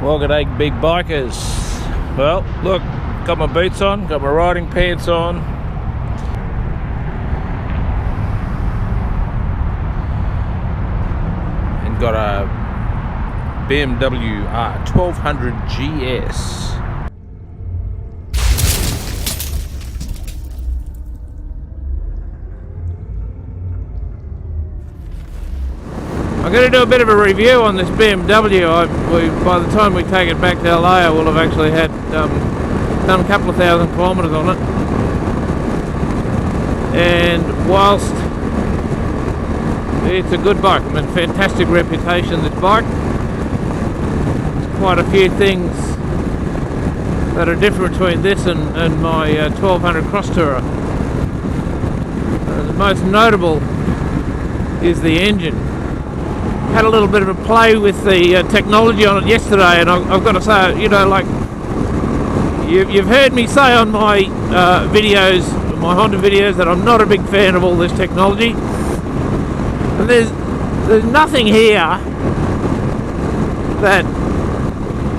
Well, g'day big bikers. Well, look, got my boots on, got my riding pants on. And got a BMWR1200 GS. I'm going to do a bit of a review on this BMW. By the time we take it back to LA, I will have actually had done a couple of thousand kilometres on it. And whilst it's a good bike, I mean, fantastic reputation, this bike. There's quite a few things that are different between this and my 1200 Cross Tourer. The most notable is the engine. Had a little bit of a play with the technology on it yesterday, and I've got to say, you know, like you've heard me say on my videos, my Honda videos, that I'm not a big fan of all this technology. And there's nothing here that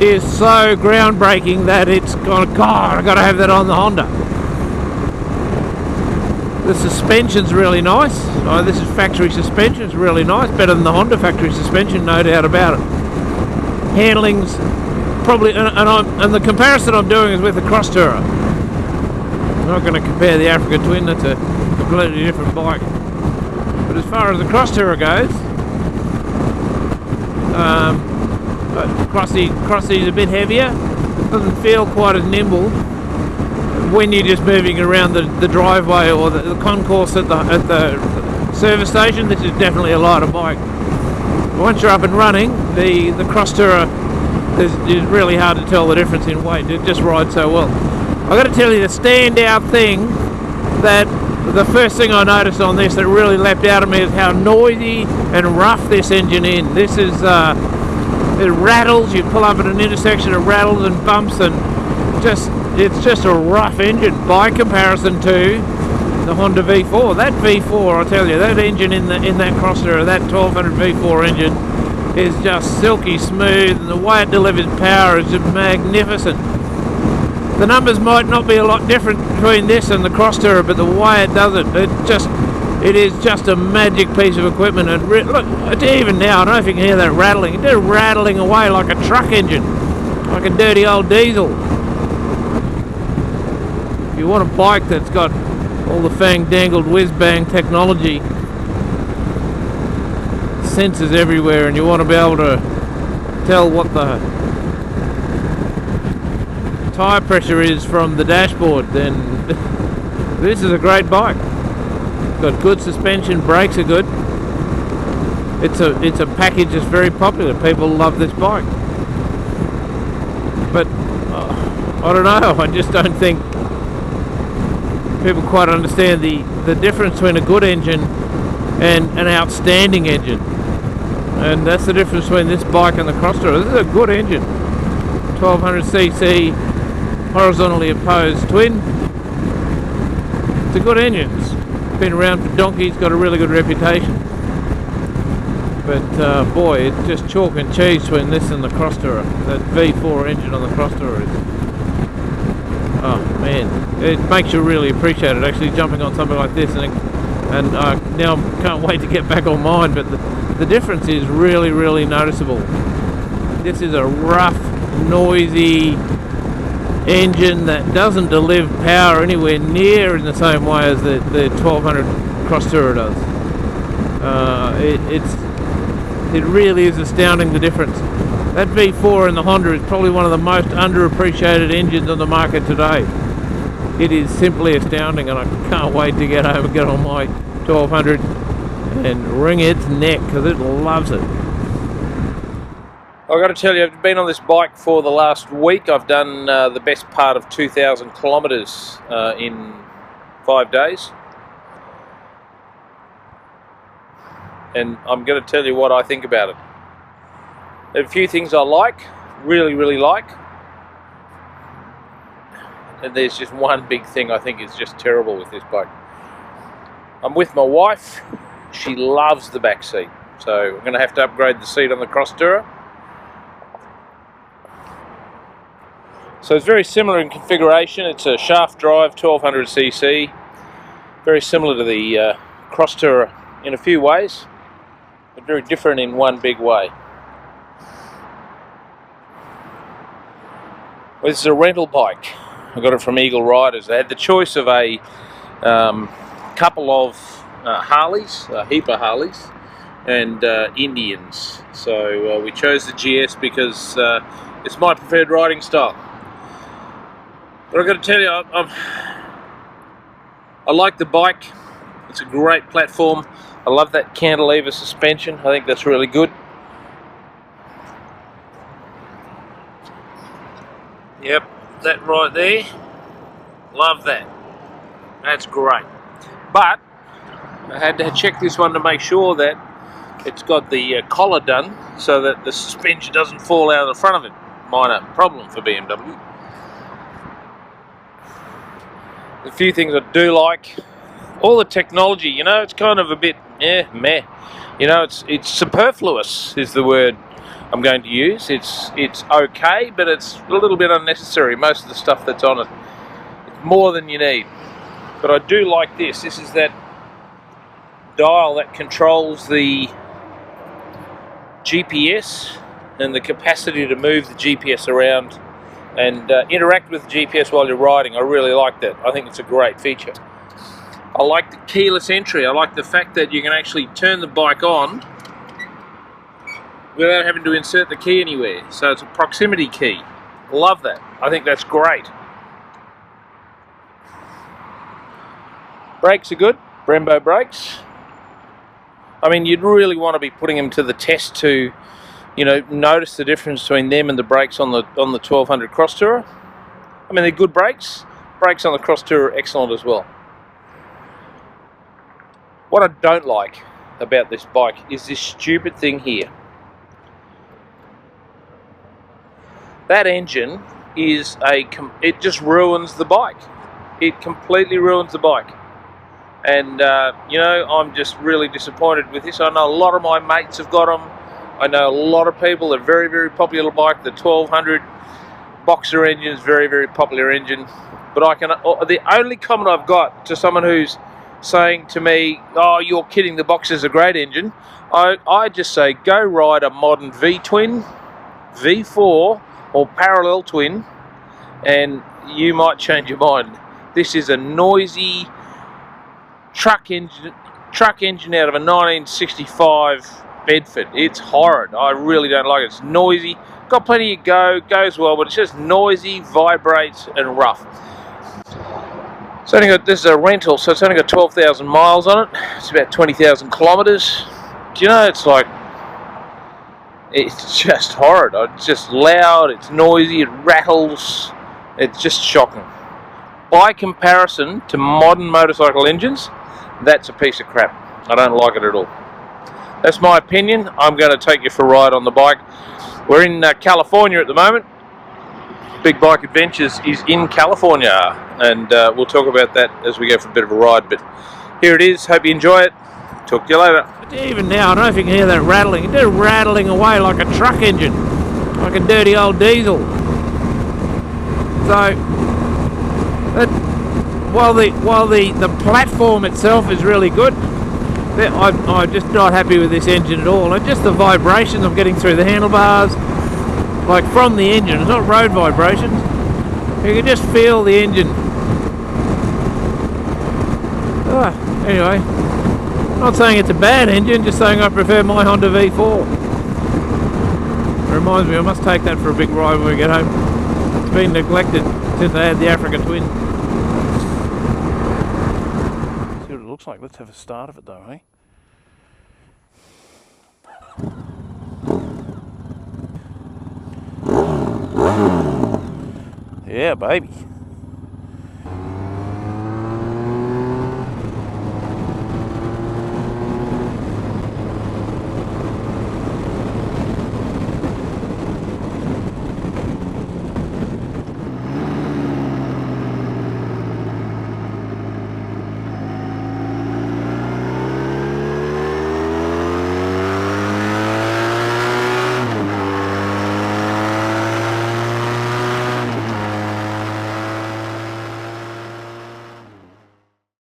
is so groundbreaking that it's gone, God, I've got to have that on the Honda. The suspension's really nice. Oh, this is factory suspension. It's really nice. Better than the Honda factory suspension, no doubt about it. Handling's probably, and the comparison I'm doing is with the Cross Tourer. I'm not going to compare the Africa Twin. That's a completely different bike. But as far as the Cross Tourer goes, Crossy's a bit heavier. Doesn't feel quite as nimble when you're just moving around the driveway or the concourse at the service station. This is definitely a lighter bike. Once you're up and running, the Cross Tourer is really hard to tell the difference in weight. It just rides so well. I've got to tell you the standout thing, that the first thing I noticed on this that really leapt out at me is how noisy and rough this engine is. This is it rattles. You pull up at an intersection, it rattles and bumps, and it's just a rough engine by comparison to the Honda V4. That V4, I tell you, that engine in that Cross Tourer, that 1200 V4 engine, is just silky smooth, and the way it delivers power is just magnificent. The numbers might not be a lot different between this and the Cross Tourer, but the way it does it, it is just a magic piece of equipment. And look, even now, I don't know if you can hear that rattling. It's just rattling away like a truck engine, like a dirty old diesel. If you want a bike that's got all the fang-dangled whiz-bang technology, sensors everywhere, and you want to be able to tell what the tyre pressure is from the dashboard, then this is a great bike. It's got good suspension, brakes are good. It's a package that's very popular. People love this bike. But I don't know, I just don't think people quite understand the difference between a good engine and an outstanding engine. And that's the difference between this bike and the Cross Tourer. This is a good engine. 1200cc horizontally opposed twin. It's a good engine. It's been around for donkeys, got a really good reputation. But boy, it's just chalk and cheese between this and the Cross Tourer. That V4 engine on the Cross Tourer is, oh man, it makes you really appreciate it, actually jumping on something like this. And now I can't wait to get back on mine, but the difference is really, really noticeable. This is a rough, noisy engine that doesn't deliver power anywhere near in the same way as the 1200 Cross Tourer does. It really is astounding, the difference. That V4 in the Honda is probably one of the most underappreciated engines on the market today. It is simply astounding, and I can't wait to get home and get on my 1200 and wring its neck, because it loves it. I've got to tell you, I've been on this bike for the last week. I've done the best part of 2,000 kilometres in 5 days. And I'm going to tell you what I think about it. There are a few things I like, really, really like. And there's just one big thing I think is just terrible with this bike. I'm with my wife. She loves the back seat. So I'm going to have to upgrade the seat on the Cross Tourer. So it's very similar in configuration. It's a shaft drive 1200cc, very similar to the Cross Tourer in a few ways, but very different in one big way. Well, this is a rental bike. I got it from Eagle Riders. They had the choice of a couple of Harleys, a heap of Harleys, and Indians. So we chose the GS because it's my preferred riding style. But I've got to tell you, I like the bike. It's a great platform. I love that cantilever suspension. I think that's really good. Yep, that right there. Love that. That's great. But I had to check this one to make sure that it's got the collar done so that the suspension doesn't fall out of the front of it. Minor problem for BMW. A few things I do like. All the technology, you know, it's kind of a bit meh. You know, it's superfluous is the word I'm going to use. It's okay, but it's a little bit unnecessary. Most of the stuff that's on it, it's more than you need. But I do like this. This is that dial that controls the GPS and the capacity to move the GPS around and interact with the GPS while you're riding. I really like that. I think it's a great feature. I like the keyless entry. I like the fact that you can actually turn the bike on without having to insert the key anywhere. So it's a proximity key. Love that. I think that's great. Brakes are good. Brembo brakes. I mean, you'd really want to be putting them to the test to, you know, notice the difference between them and the brakes on the 1200 Cross Tourer. I mean, they're good brakes. Brakes on the Cross Tourer are excellent as well. What I don't like about this bike is this stupid thing here. That engine is it just ruins the bike. It completely ruins the bike. And, you know, I'm just really disappointed with this. I know a lot of my mates have got them. I know a lot of people, a very, very popular bike, the 1200 Boxer engine is very, very popular engine. But the only comment I've got to someone who's saying to me, oh, you're kidding, the Boxer's a great engine, I just say, go ride a modern V-twin, V4, or parallel twin, and you might change your mind. This is a noisy truck engine out of a 1965 Bedford. It's horrid. I really don't like it. It's noisy. Got plenty of go, goes well, but it's just noisy, vibrates, and rough. This is a rental, so it's only got 12,000 miles on it. It's about 20,000 kilometres. Do you know, it's just horrid. It's just loud, it's noisy, it rattles. It's just shocking. By comparison to modern motorcycle engines, that's a piece of crap. I don't like it at all. That's my opinion. I'm going to take you for a ride on the bike. We're in California at the moment. Big Bike Adventures is in California, and we'll talk about that as we go for a bit of a ride. But here it is. Hope you enjoy it. Talk to you later. Even now, I don't know if you can hear that rattling. It's rattling away like a truck engine, like a dirty old diesel. So, while the platform itself is really good, I'm just not happy with this engine at all. And just the vibrations I'm getting through the handlebars, like from the engine. It's not road vibrations. You can just feel the engine. Anyway, not saying it's a bad engine, just saying I prefer my Honda V4. It reminds me, I must take that for a big ride when we get home. It's been neglected since I had the Africa Twin. See what it looks like. Let's have a start of it though, eh? Yeah, baby.